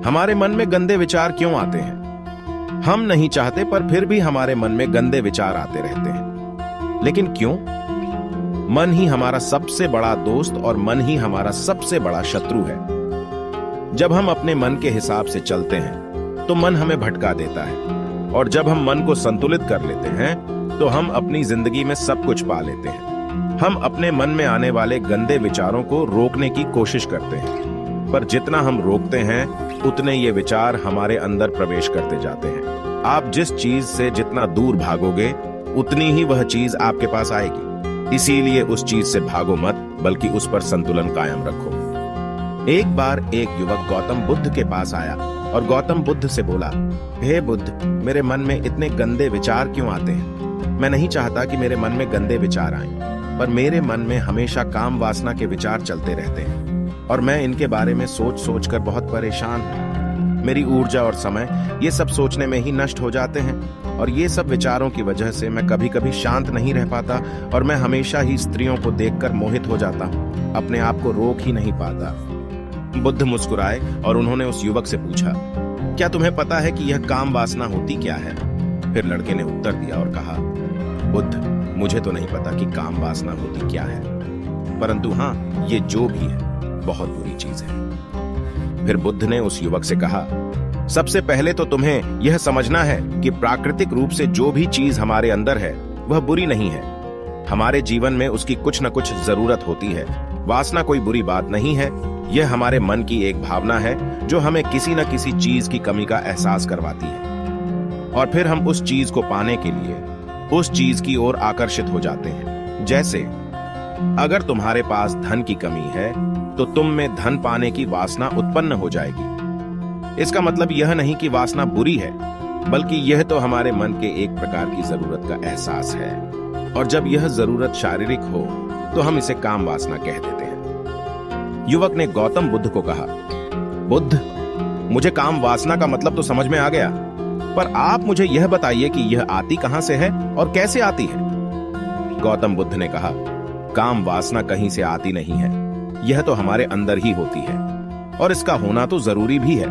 हमारे मन में गंदे विचार क्यों आते हैं? हम नहीं चाहते पर फिर भी हमारे मन में गंदे विचार आते रहते हैं। लेकिन क्यों? मन ही हमारा सबसे बड़ा दोस्त और मन ही हमारा सबसे बड़ा शत्रु है। जब हम अपने मन के हिसाब से चलते हैं तो मन हमें भटका देता है, और जब हम मन को संतुलित कर लेते हैं तो हम अपनी जिंदगी में सब कुछ पा लेते हैं। हम अपने मन में आने वाले गंदे विचारों को रोकने की कोशिश करते हैं, पर जितना हम रोकते हैं उतने ये विचार हमारे अंदर प्रवेश करते जाते हैं। आप जिस चीज से जितना दूर भागोगे उतनी ही वह चीज आपके पास आएगी। इसीलिए उस चीज से भागो मत, बल्कि उस पर संतुलन कायम रखो। एक बार एक युवक गौतम बुद्ध के पास आया और गौतम बुद्ध से बोला, हे बुद्ध, मेरे मन में इतने गंदे विचार क्यों आते हैं? मैं नहीं चाहता कि मेरे मन में गंदे विचार आएं, पर मेरे मन में हमेशा काम वासना के विचार चलते रहते हैं और मैं इनके बारे में सोच सोच कर बहुत परेशान हूँ। मेरी ऊर्जा और समय ये सब सोचने में ही नष्ट हो जाते हैं, और ये सब विचारों की वजह से मैं कभी कभी शांत नहीं रह पाता और मैं हमेशा ही स्त्रियों को देखकर मोहित हो जाता हूँ, अपने आप को रोक ही नहीं पाता। बुद्ध मुस्कुराए और उन्होंने उस युवक से पूछा, क्या तुम्हें पता है कि यह काम वासना होती क्या है? फिर लड़के ने उत्तर दिया और कहा, बुद्ध, मुझे तो नहीं पता कि काम वासना होती क्या है, परंतु हाँ, ये जो भी है बहुत बुरी चीज है। फिर बुद्ध ने उस युवक से कहा, सबसे पहले तो तुम्हें यह समझना है कि प्राकृतिक रूप से जो भी चीज हमारे अंदर है वह बुरी नहीं है। हमारे जीवन में उसकी कुछ न कुछ जरूरत होती है। वासना कोई बुरी बात नहीं है, यह हमारे मन की एक भावना है जो हमें किसी न किसी चीज की कमी का एहसास करवाती है, और फिर हम उस चीज को पाने के लिए उस चीज की ओर आकर्षित हो जाते हैं। जैसे अगर तुम्हारे पास धन की कमी है तो तुम में धन पाने की वासना उत्पन्न हो जाएगी। इसका मतलब यह नहीं कि वासना बुरी है, बल्कि यह तो हमारे मन के एक प्रकार की जरूरत का एहसास है, और जब यह जरूरत शारीरिक हो तो हम इसे काम वासना कह देते हैं। युवक ने गौतम बुद्ध को कहा, बुद्ध, मुझे काम वासना का मतलब तो समझ में आ गया, पर आप मुझे यह बताइए कि यह आती कहां से है और कैसे आती है? गौतम बुद्ध ने कहा, काम वासना कहीं से आती नहीं है, यह तो हमारे अंदर ही होती है, और इसका होना तो जरूरी भी है,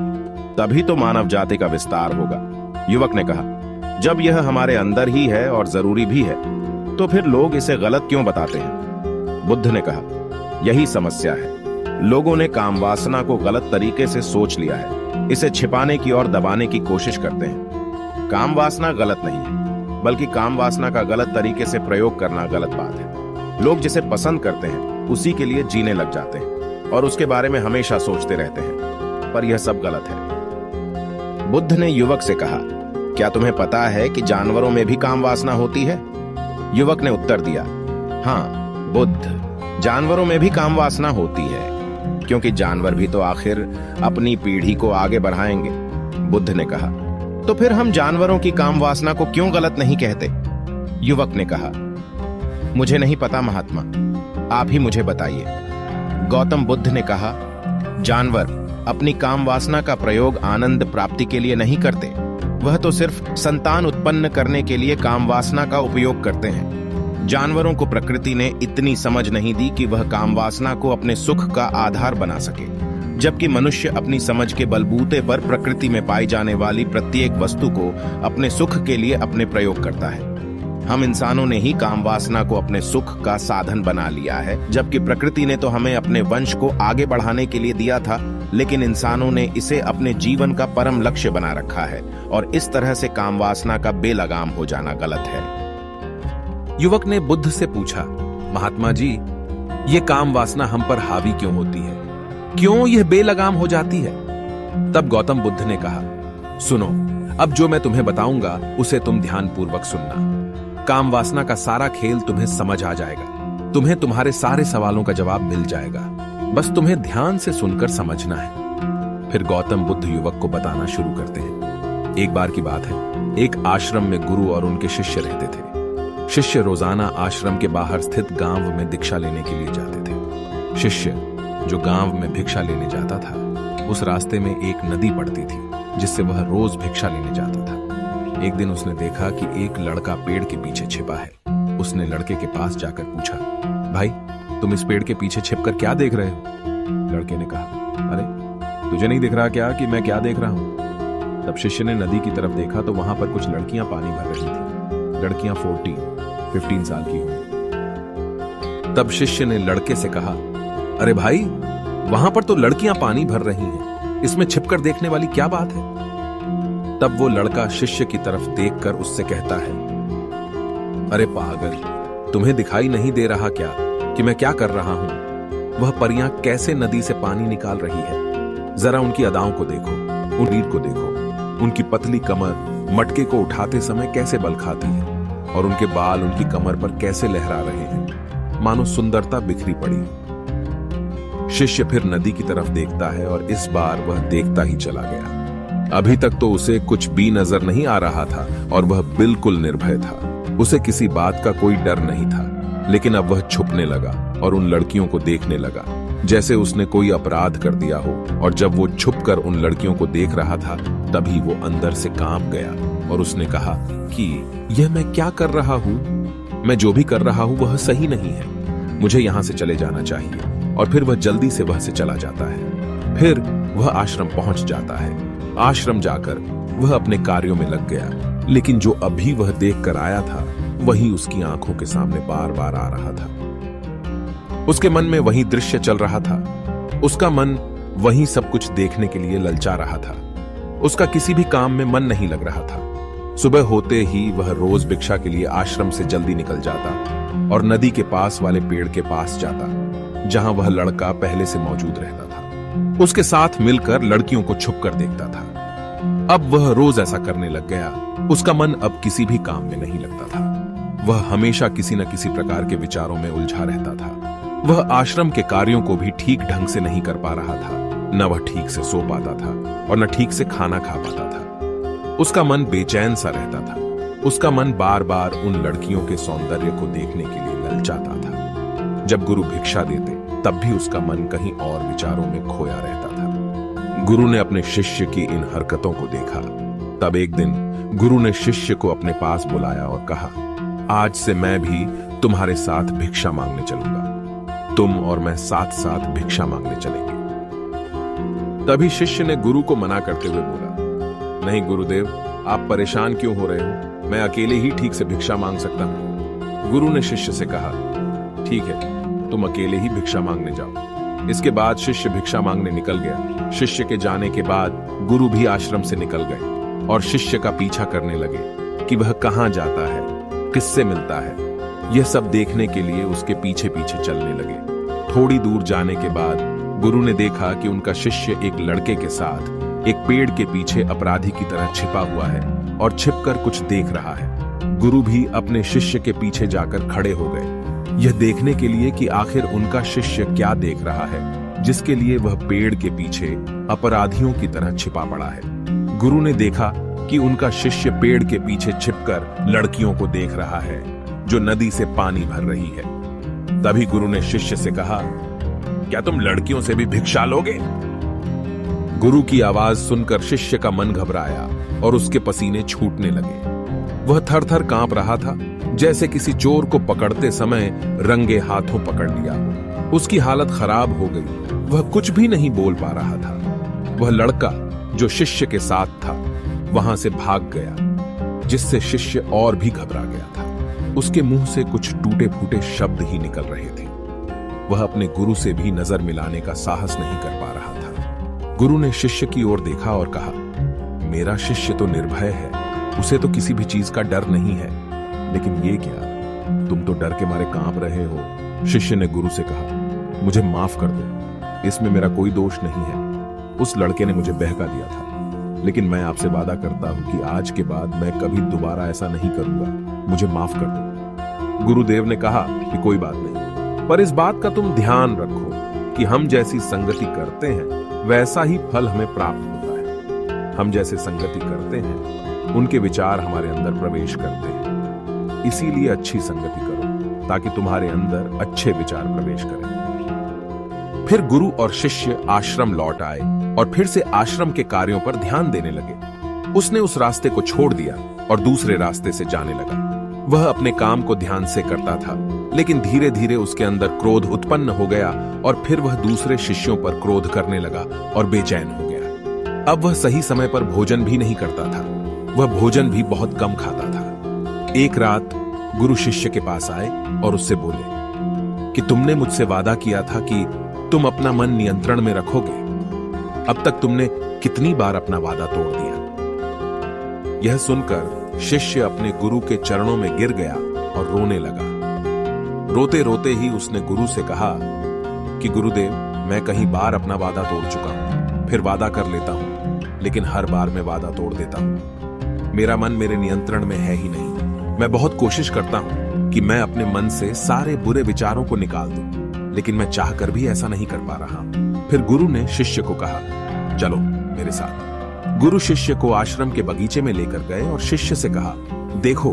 तभी तो मानव जाति का विस्तार होगा। युवक ने कहा, जब यह हमारे अंदर ही है और जरूरी भी है तो फिर लोग इसे गलत क्यों बताते हैं? बुद्ध ने कहा, यही समस्या है। लोगों ने काम वासना को गलत तरीके से सोच लिया है, इसे छिपाने की और दबाने की कोशिश करते हैं। काम वासना गलत नहीं है, बल्कि काम वासना का गलत तरीके से प्रयोग करना गलत बात है। लोग जिसे पसंद करते हैं उसी के लिए जीने लग जाते हैं और उसके बारे में हमेशा सोचते रहते हैं, पर यह सब गलत है। बुद्ध ने युवक से कहा, क्या तुम्हें पता है कि जानवरों में भी काम वासना होती है? युवक ने उत्तर दिया, हाँ बुद्ध, जानवरों में भी काम वासना होती है, क्योंकि जानवर भी तो आखिर अपनी पीढ़ी को आगे बढ़ाएंगे। बुद्ध ने कहा, तो फिर हम जानवरों की काम वासना को क्यों गलत नहीं कहते? युवक ने कहा, मुझे नहीं पता महात्मा, आप ही मुझे बताइए। गौतम बुद्ध ने कहा, जानवर अपनी काम वासना का प्रयोग आनंद प्राप्ति के लिए नहीं करते, वह तो सिर्फ संतान उत्पन्न करने के लिए काम वासना का उपयोग करते हैं। जानवरों को प्रकृति ने इतनी समझ नहीं दी कि वह काम वासना को अपने सुख का आधार बना सके, जबकि मनुष्य अपनी समझ के बलबूते पर प्रकृति में पाई जाने वाली प्रत्येक वस्तु को अपने सुख के लिए अपने प्रयोग करता है। हम इंसानों ने ही काम वासना को अपने सुख का साधन बना लिया है, जबकि प्रकृति ने तो हमें अपने वंश को आगे बढ़ाने के लिए दिया था, लेकिन इंसानों ने इसे अपने जीवन का परम लक्ष्य बना रखा है, और इस तरह से काम वासना का बेलगाम हो जाना गलत है। युवक ने बुद्ध से पूछा, महात्मा जी, ये काम वासना हम पर हावी क्यों होती है? क्यों यह बेलगाम हो जाती है? तब गौतम बुद्ध ने कहा, सुनो, अब जो मैं तुम्हें बताऊंगा उसे तुम ध्यानपूर्वक सुनना। काम वासना का सारा खेल तुम्हें समझ आ जाएगा, तुम्हें तुम्हारे सारे सवालों का जवाब मिल जाएगा, बस तुम्हें ध्यान से सुनकर समझना है। फिर गौतम बुद्ध युवक को बताना शुरू करते हैं। एक बार की बात है, एक आश्रम में गुरु और उनके शिष्य रहते थे। शिष्य रोजाना आश्रम के बाहर स्थित गांव में दीक्षा लेने के लिए जाते थे। शिष्य जो गांव में भिक्षा लेने जाता था, उस रास्ते में एक नदी पड़ती थी जिससे वह रोज भिक्षा लेने जाता था। एक दिन उसने देखा कि एक लड़का पेड़ के पीछे छिपा है। उसने लड़के के पास जाकर पूछा, भाई, तुम इस पेड़ के पीछे छिपकर क्या देख रहे हो? लड़के ने कहा, अरे तुझे नहीं दिख रहा क्या कि मैं क्या देख रहा हूं? तब शिष्य ने नदी की तरफ देखा तो वहां पर कुछ लड़कियां पानी भर रही थी। लड़कियां 15 साल की होंगी। तब शिष्य ने लड़के से कहा, अरे भाई, वहां पर तो लड़कियां पानी भर रही हैं, इसमें छिपकर देखने वाली क्या बात है? तब वो लड़का शिष्य की तरफ देखकर उससे कहता है, अरे पागल, तुम्हें दिखाई नहीं दे रहा क्या कि मैं क्या कर रहा हूं? वह परियां कैसे नदी से पानी निकाल रही है। जरा उनकी अदाओं को देखो, उन रीढ़ को देखो, उनकी पतली कमर मटके को उठाते समय कैसे बल खाती है और उनके बाल उनकी कमर पर कैसे लहरा रहे हैं, मानो सुंदरता बिखरी पड़ी। शिष्य फिर नदी की तरफ देखता है और इस बार वह देखता ही चला गया। अभी तक तो उसे कुछ भी नजर नहीं आ रहा था और वह बिल्कुल निर्भय था। उसे किसी बात का कोई डर नहीं था, लेकिन अब वह छुपने लगा और उन लड़कियों को देखने लगा जैसे उसने कोई अपराध कर दिया हो। और जब वो छुपकर उन लड़कियों को देख रहा था तभी वो अंदर से कांप गया और उसने कहा कि यह मैं क्या कर रहा हूं? मैं जो भी कर रहा हूं वह सही नहीं है, मुझे यहां से चले जाना चाहिए। और फिर वह जल्दी से वह से चला जाता है। फिर वह आश्रम पहुंच जाता है। आश्रम जाकर वह अपने कार्यों में लग गया, लेकिन जो अभी वह देख कर आया था वही उसकी आंखों के सामने बार बार आ रहा था। उसके मन में वही दृश्य चल रहा था। उसका मन वही सब कुछ देखने के लिए ललचा रहा था। उसका किसी भी काम में मन नहीं लग रहा था। सुबह होते ही वह रोज भिक्षा के लिए आश्रम से जल्दी निकल जाता और नदी के पास वाले पेड़ के पास जाता, जहां वह लड़का पहले से मौजूद रहता था। उसके साथ मिलकर लड़कियों को छुप कर देखता था। अब वह रोज ऐसा करने लग गया। उसका मन अब किसी भी काम में नहीं लगता था। वह हमेशा किसी न किसी प्रकार के विचारों में उलझा रहता था। वह आश्रम के कार्यों को भी ठीक ढंग से नहीं कर पा रहा था। न वह ठीक से सो पाता था और न ठीक से खाना खा पाता था। उसका मन बेचैन सा रहता था। उसका मन बार बार उन लड़कियों के सौंदर्य को देखने के लिए ललचाता था। जब गुरु भिक्षा देते तब भी उसका मन कहीं और विचारों में खोया रहता था। गुरु ने अपने शिष्य की इन हरकतों को देखा। तब एक दिन गुरु ने शिष्य को अपने पास बुलाया और कहा, आज से मैं भी तुम्हारे साथ भिक्षा मांगने चलूंगा। तुम और मैं साथ साथ भिक्षा मांगने चलेंगे। तभी शिष्य ने गुरु को मना करते हुए बोला, नहीं गुरुदेव, आप परेशान क्यों हो रहे हो? मैं अकेले ही ठीक से भिक्षा मांग सकता हूं। गुरु ने शिष्य से कहा, ठीक है, तुम अकेले ही भिक्षा मांगने जाओ। इसके बाद शिष्य भिक्षा मांगने निकल गया। शिष्य के जाने के बाद गुरु भी आश्रम से निकल गए और शिष्य का पीछा करने लगे कि वह कहां जाता है, किससे मिलता है। यह सब देखने के लिए उसके पीछे पीछे चलने लगे। थोड़ी दूर जाने के बाद गुरु ने देखा कि उनका शिष्य एक लड़के के साथ एक पेड़ के पीछे अपराधी की तरह छिपा हुआ है और छिपकर कुछ देख रहा है। गुरु भी अपने शिष्य के पीछे जाकर खड़े हो गए, यह देखने के लिए कि आखिर उनका शिष्य क्या देख रहा है, जिसके लिए वह पेड़ के पीछे अपराधियों की तरह छिपा पड़ा है। गुरु ने देखा कि उनका शिष्य पेड़ के पीछे छिपकर लड़कियों को देख रहा है जो नदी से पानी भर रही है। तभी गुरु ने शिष्य से कहा, क्या तुम लड़कियों से भी भिक्षा लोगे? गुरु की आवाज सुनकर शिष्य का मन घबराया और उसके पसीने छूटने लगे। वह थर-थर कांप रहा था, जैसे किसी चोर को पकड़ते समय रंगे हाथों पकड़ लिया। उसकी हालत खराब हो गई। वह कुछ भी नहीं बोल पा रहा था। वह लड़का जो शिष्य के साथ था वहां से भाग गया, जिससे शिष्य और भी घबरा गया था। उसके मुंह से कुछ टूटे फूटे शब्द ही निकल रहे थे। वह अपने गुरु से भी नजर मिलाने का साहस नहीं कर पा रहा था। गुरु ने शिष्य की ओर देखा और कहा, मेरा शिष्य तो निर्भय है, उसे तो किसी भी चीज का डर नहीं है, लेकिन ये क्या, तुम तो डर के मारे कांप रहे हो। शिष्य ने गुरु से कहा, मुझे माफ कर दो, इसमें मेरा कोई दोष नहीं है। उस लड़के ने मुझे बहका दिया था, लेकिन मैं आपसे वादा करता हूं कि आज के बाद मैं कभी दोबारा ऐसा नहीं करूंगा। मुझे माफ कर दो। गुरुदेव ने कहा कि कोई बात नहीं, पर इस बात का तुम ध्यान रखो कि हम जैसी संगति करते हैं वैसा ही फल हमें प्राप्त होता है। हम जैसे संगति करते हैं उनके विचार हमारे अंदर प्रवेश करते हैं। इसीलिए अच्छी संगति करो ताकि तुम्हारे अंदर अच्छे विचार प्रवेश करें। फिर गुरु और शिष्य आश्रम लौट आए और फिर से आश्रम के कार्यों पर ध्यान देने लगे। उसने उस रास्ते को छोड़ दिया और दूसरे रास्ते से जाने लगा। वह अपने काम को ध्यान से करता था, लेकिन धीरे धीरे उसके अंदर क्रोध उत्पन्न हो गया और फिर वह दूसरे शिष्यों पर क्रोध करने लगा और बेचैन हो गया। अब वह सही समय पर भोजन भी नहीं करता था, वह भोजन भी बहुत कम खाता था। एक रात गुरु शिष्य के पास आए और उससे बोले कि तुमने मुझसे वादा किया था कि तुम अपना मन नियंत्रण में रखोगे। अब तक तुमने कितनी बार अपना वादा तोड़ दिया? यह सुनकर शिष्य अपने गुरु के चरणों में गिर गया और रोने लगा। रोते रोते ही उसने गुरु से कहा कि गुरुदेव, मैं कई बार अपना वादा तोड़ चुका हूं, फिर वादा कर लेता हूं, लेकिन हर बार मैं वादा तोड़ देता हूं। मेरा मन मेरे नियंत्रण में है ही नहीं। मैं बहुत कोशिश करता हूं कि मैं अपने मन से सारे बुरे विचारों को निकाल दूं, लेकिन मैं चाहकर भी ऐसा नहीं कर पा रहा। फिर गुरु ने शिष्य को कहा, चलो मेरे साथ। गुरु शिष्य को आश्रम के बगीचे में लेकर गए और शिष्य से कहा, देखो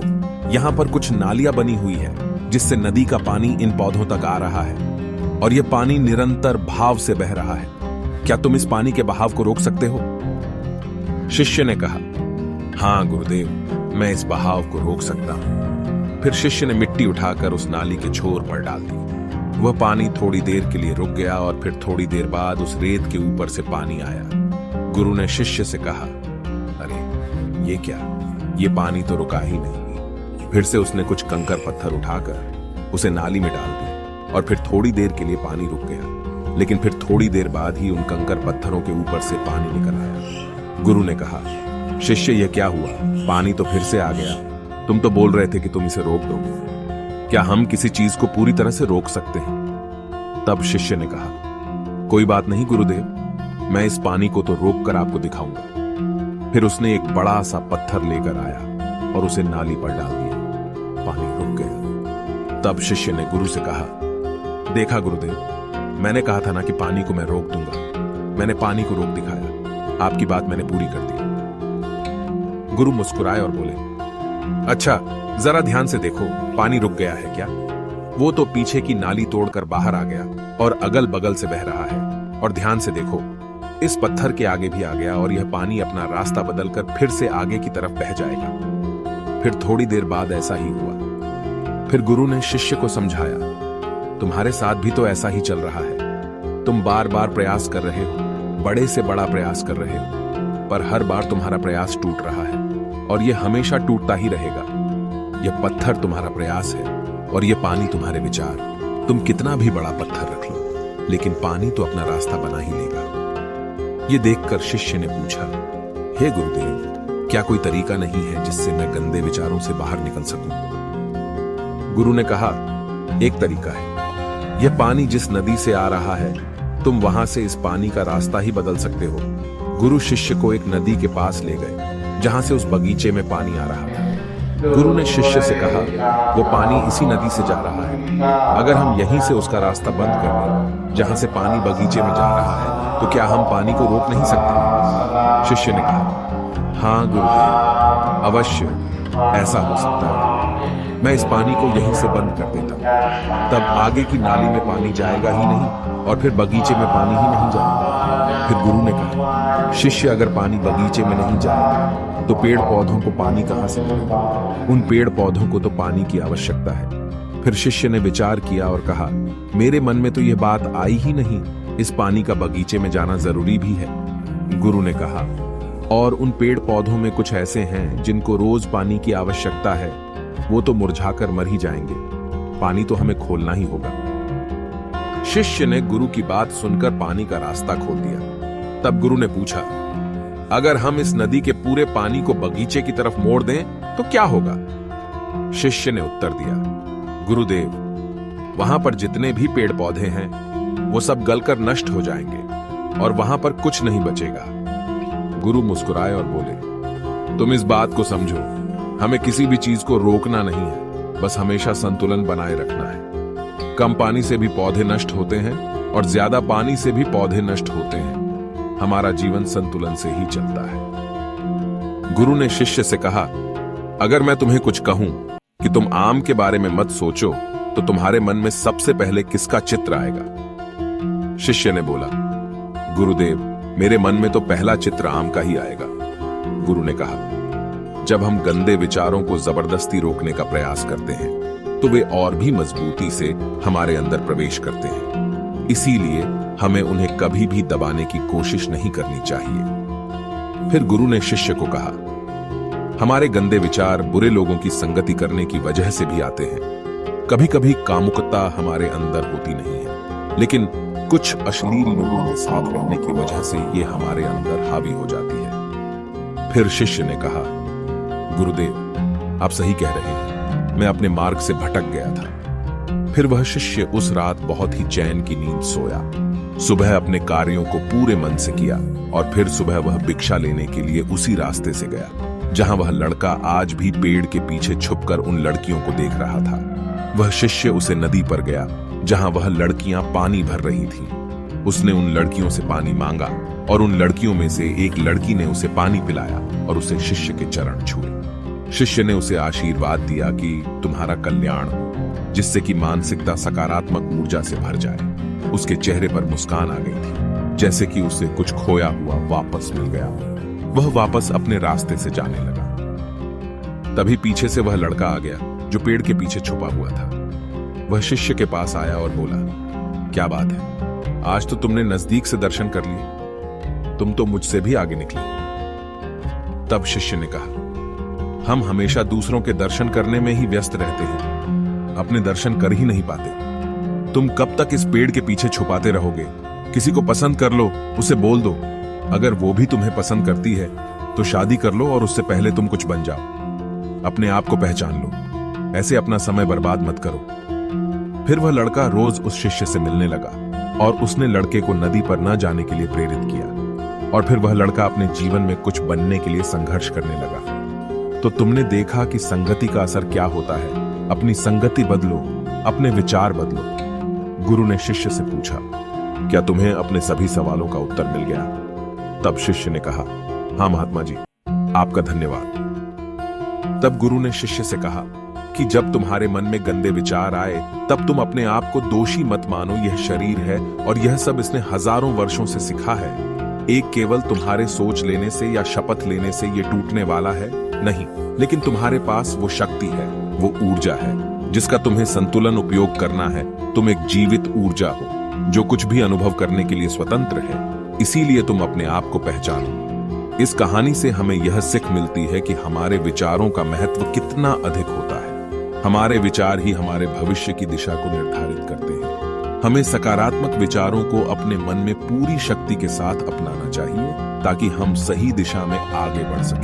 यहां पर कुछ नालियां बनी हुई है जिससे नदी का पानी इन पौधों तक आ रहा है और यह पानी निरंतर भाव से बह रहा है। क्या तुम इस पानी के बहाव को रोक सकते हो? शिष्य ने कहा, हां गुरुदेव, मैं इस बहाव को रोक सकता हूं। फिर शिष्य ने मिट्टी उठाकर उस नाली के छोर पर डाल दी। वह पानी थोड़ी देर के लिए रुक गया और फिर थोड़ी देर बाद उस रेत के ऊपर से पानी आया। गुरु ने शिष्य से कहा, अरे ये क्या, ये पानी तो रुका ही नहीं। फिर से उसने कुछ कंकर पत्थर उठाकर उसे नाली में डाल दिया और फिर थोड़ी देर के लिए पानी रुक गया, लेकिन फिर थोड़ी देर बाद ही उन कंकर पत्थरों के ऊपर से पानी निकल आया। गुरु ने कहा, शिष्य यह क्या हुआ? पानी तो फिर से आ गया। तुम तो बोल रहे थे कि तुम इसे रोक दोगे। क्या हम किसी चीज को पूरी तरह से रोक सकते हैं? तब शिष्य ने कहा, कोई बात नहीं गुरुदेव, मैं इस पानी को तो रोक कर आपको दिखाऊंगा। फिर उसने एक बड़ा सा पत्थर लेकर आया और उसे नाली पर डाल दिया। पानी रुक गया। तब शिष्य ने गुरु से कहा, देखा गुरुदेव, मैंने कहा था ना कि पानी को मैं रोक दूंगा। मैंने पानी को रोक दिखाया। आपकी बात मैंने पूरी कर दी। गुरु मुस्कुराए और बोले, अच्छा जरा ध्यान से देखो, पानी रुक गया है क्या? वो तो पीछे की नाली तोड़कर बाहर आ गया और अगल बगल से बह रहा है। और ध्यान से देखो, इस पत्थर के आगे भी आ गया और यह पानी अपना रास्ता बदलकर फिर से आगे की तरफ बह जाएगा। फिर थोड़ी देर बाद ऐसा ही हुआ। फिर गुरु ने शिष्य को समझाया, तुम्हारे साथ भी तो ऐसा ही चल रहा है। तुम बार बार प्रयास कर रहे हो, बड़े से बड़ा प्रयास कर रहे हो, पर हर बार तुम्हारा प्रयास टूट रहा है और यह हमेशा टूटता ही रहेगा। यह पत्थर तुम्हारा प्रयास है और यह पानी तुम्हारे विचार। तुम कितना भी बड़ा पत्थर रख लो, लेकिन पानी तो अपना रास्ता बना ही लेगा। ये देखकर शिष्य ने पूछा, हे गुरुदेव, क्या कोई तरीका नहीं है जिससे मैं गंदे विचारों से बाहर निकल सकूं? गुरु ने कहा, एक तरीका है। यह पानी जिस नदी से आ रहा है, तुम वहां से इस पानी का रास्ता ही बदल सकते हो। गुरु शिष्य को एक नदी के पास ले गए जहां से उस बगीचे में पानी आ रहा था। गुरु ने शिष्य से कहा, वो पानी इसी नदी से जा रहा है। अगर हम यहीं से उसका रास्ता बंद कर दें, जहां से पानी बगीचे में जा रहा है, तो क्या हम पानी को रोक नहीं सकते? शिष्य ने कहा, हाँ गुरुदेव, अवश्य ऐसा हो सकता है। मैं इस पानी को यहीं से बंद कर देता हूं। तब आगे की नाली में पानी जाएगा ही नहीं और फिर बगीचे में पानी ही नहीं जाएगा। फिर गुरु ने कहा, शिष्य अगर पानी बगीचे में नहीं जाएगा तो पेड़ पौधों को पानी कहां से मिलेगा? उन पेड़ पौधों को तो पानी की आवश्यकता है। फिर शिष्य ने विचार किया और कहा, मेरे मन में तो यह बात आई ही नहीं, इस पानी का बगीचे में जाना जरूरी भी है। गुरु ने कहा, और उन पेड़ पौधों में कुछ ऐसे हैं जिनको रोज पानी की आवश्यकता है, वो तो मुरझाकर मर ही जाएंगे। पानी तो हमें खोलना ही होगा। शिष्य ने गुरु की बात सुनकर पानी का रास्ता खोल दिया। तब गुरु ने पूछा, अगर हम इस नदी के पूरे पानी को बगीचे की तरफ मोड़ दें तो क्या होगा? शिष्य ने उत्तर दिया, गुरुदेव, वहां पर जितने भी पेड़ पौधे हैं वो सब गलकर नष्ट हो जाएंगे और वहां पर कुछ नहीं बचेगा। गुरु मुस्कुराए और बोले, तुम इस बात को समझो, हमें किसी भी चीज को रोकना नहीं है, बस हमेशा संतुलन बनाए रखना है। कम पानी से भी पौधे नष्ट होते हैं और ज्यादा पानी से भी पौधे नष्ट होते हैं। हमारा जीवन संतुलन से ही चलता है। गुरु ने शिष्य से कहा, अगर मैं तुम्हें कुछ कहूं कि तुम आम के बारे में मत सोचो, तो तुम्हारे मन में सबसे पहले किसका चित्र आएगा? शिष्य ने बोला, गुरुदेव, मेरे मन में तो पहला चित्र आम का ही आएगा। गुरु ने कहा, जब हम गंदे विचारों को जबरदस्ती रोकने का प्रयास करते हैं तो वे और भी मजबूती से हमारे अंदर प्रवेश करते हैं। इसीलिए हमें उन्हें कभी भी दबाने की कोशिश नहीं करनी चाहिए। फिर गुरु ने शिष्य को कहा, हमारे गंदे विचार बुरे लोगों की संगति करने की वजह से भी आते हैं। कभी कभी कामुकता हमारे अंदर होती नहीं है, लेकिन कुछ अश्लील लोगों के साथ रहने की वजह से ये हमारे अंदर हावी हो जाती है। फिर शिष्य ने कहा, गुरुदेव आप सही कह रहे हैं, मैं अपने मार्ग से भटक गया था। फिर वह शिष्य उस रात बहुत ही चैन की नींद सोया। सुबह अपने कार्यों को पूरे मन से किया और फिर सुबह वह भिक्षा लेने के लिए उसी रास्ते से गया जहां वह लड़का आज भी पेड़ के पीछे छुपकर उन लड़कियों को देख रहा था। वह शिष्य उसे नदी पर गया जहां वह लड़कियां पानी भर रही थीं। उसने उन लड़कियों से पानी मांगा और उन लड़कियों में से एक लड़की ने उसे पानी पिलाया और उसे शिष्य के चरण छुए। शिष्य ने उसे आशीर्वाद दिया कि तुम्हारा कल्याण हो, जिससे कि मानसिकता सकारात्मक ऊर्जा से भर जाए। उसके चेहरे पर मुस्कान आ गई थी, जैसे कि उसे कुछ खोया हुआ वापस मिल गया। वह वापस अपने रास्ते से जाने लगा। तभी पीछे से वह लड़का आ गया जो पेड़ के पीछे छुपा हुआ था। वह शिष्य के पास आया और बोला, क्या बात है, आज तो तुमने नजदीक से दर्शन कर लिए, तुम तो मुझसे भी आगे निकले। तब शिष्य ने कहा, हम हमेशा दूसरों के दर्शन करने में ही व्यस्त रहते हैं, अपने दर्शन कर ही नहीं पाते। तुम कब तक इस पेड़ के पीछे छुपाते रहोगे? किसी को पसंद कर लो, उसे बोल दो। अगर वो भी तुम्हें पसंद करती है तो शादी कर लो और उससे पहले तुम कुछ बन जाओ। अपने आप को पहचान लो, ऐसे अपना समय बर्बाद मत करो। फिर वह लड़का रोज उस शिष्य से मिलने लगा और उसने लड़के को नदी पर न जाने के लिए प्रेरित किया। और फिर वह लड़का अपने जीवन में कुछ बनने के लिए संघर्ष करने लगा। तो तुमने देखा कि संगति का असर क्या होता है। अपनी संगति बदलो, अपने विचार बदलो। गुरु ने शिष्य से पूछा, क्या तुम्हें अपने सभी सवालों का उत्तर मिल गया? तब शिष्य ने कहा, हाँ महात्मा जी, आपका धन्यवाद। तब गुरु ने शिष्य से कहा कि जब तुम्हारे मन में गंदे विचार आए तब तुम अपने आप को दोषी मत मानो। यह शरीर है और यह सब इसने हजारों वर्षों से सीखा है। एक केवल तुम्हारे सोच लेने से या शपथ लेने से ये टूटने वाला है नहीं, लेकिन तुम्हारे पास वो शक्ति है, वो ऊर्जा है जिसका तुम्हें संतुलन उपयोग करना है। तुम एक जीवित ऊर्जा हो जो कुछ भी अनुभव करने के लिए स्वतंत्र है। इसीलिए तुम अपने आप को पहचानो। इस कहानी से हमें यह सीख मिलती है कि हमारे विचारों का महत्व कितना अधिक होता है। हमारे विचार ही हमारे भविष्य की दिशा को निर्धारित करते हैं। हमें सकारात्मक विचारों को अपने मन में पूरी शक्ति के साथ अपनाना चाहिए ताकि हम सही दिशा में आगे बढ़ सकें।